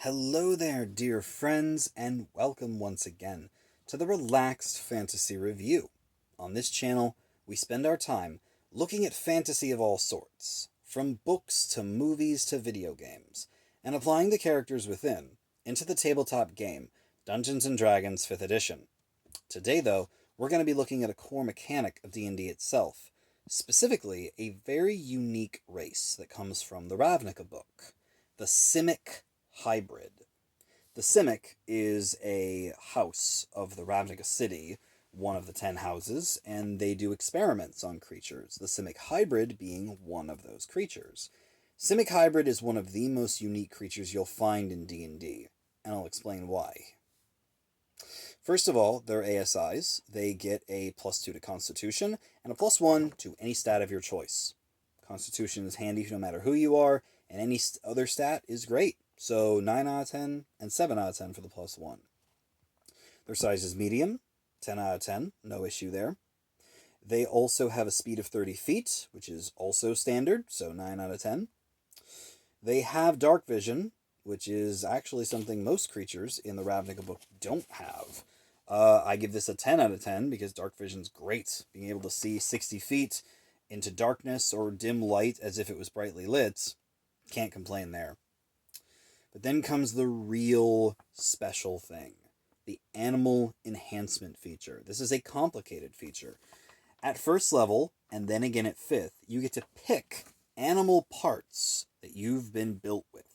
Hello there, dear friends, and welcome once again to the Relaxed Fantasy Review. On this channel, we spend our time looking at fantasy of all sorts, from books to movies to video games, and applying the characters within into the tabletop game Dungeons & Dragons 5th Edition. Today, though, we're going to be looking at a core mechanic of D&D itself, specifically a very unique race that comes from the Ravnica book, the Symic hybrid. The Symic is a house of the Ravnica city, one of the 10 houses, and they do experiments on creatures, the Symic hybrid being one of those creatures. Symic hybrid is one of the most unique creatures you'll find in D&D, and I'll explain why. First of all, they're ASIs. They get a +2 to Constitution, and a +1 to any stat of your choice. Constitution is handy no matter who you are, and any other stat is great. So 9 out of 10 and 7 out of 10 for the +1. Their size is medium, 10 out of 10, no issue there. They also have a speed of 30 feet, which is also standard, so 9 out of 10. They have dark vision, which is actually something most creatures in the Ravnica book don't have. I give this a 10 out of 10 because dark vision's great. Being able to see 60 feet into darkness or dim light as if it was brightly lit, can't complain there. But then comes the real special thing, the animal enhancement feature. This is a complicated feature. At first level, and then again at 5th, you get to pick animal parts that you've been built with.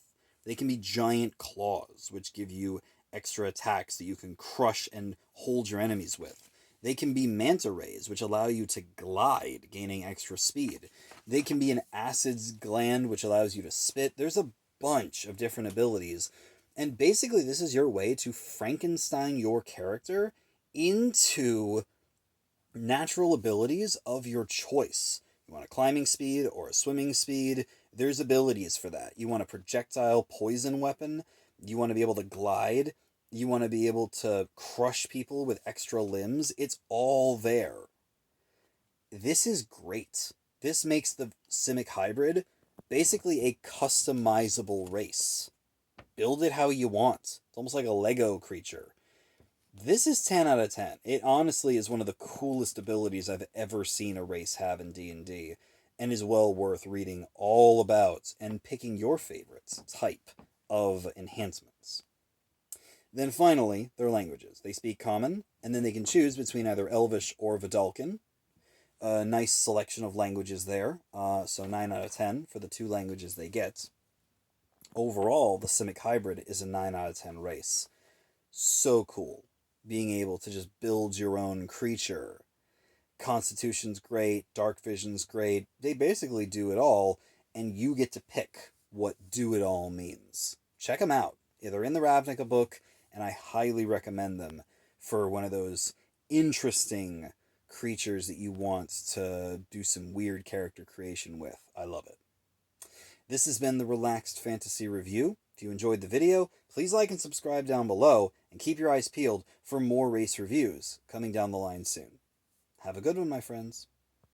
They can be giant claws, which give you extra attacks that you can crush and hold your enemies with. They can be manta rays, which allow you to glide, gaining extra speed. They can be an acids gland, which allows you to spit. There's a bunch of different abilities, and basically this is your way to Frankenstein your character into natural abilities of your choice. You want a climbing speed or a swimming speed, there's abilities for that. You want a projectile poison weapon, you want to be able to glide, you want to be able to crush people with extra limbs, it's all there. This is great. This makes the Symic hybrid basically a customizable race. Build it how you want. It's almost like a Lego creature. This is 10 out of 10. It honestly is one of the coolest abilities I've ever seen a race have in D&D, and is well worth reading all about and picking your favorite type of enhancements. Then finally, their languages. They speak Common, and then they can choose between either Elvish or Vidalcan. A nice selection of languages there, so 9 out of 10 for the 2 languages they get. Overall, the Symic hybrid is a 9 out of 10 race. So cool, being able to just build your own creature. Constitution's great, dark vision's great, they basically do it all, and you get to pick what do it all means. Check them out. They're in the Ravnica book, and I highly recommend them for one of those interesting creatures that you want to do some weird character creation with. I love it. This has been the Relaxed Fantasy Review. If you enjoyed the video, please like and subscribe down below, and keep your eyes peeled for more race reviews coming down the line soon. Have a good one, my friends.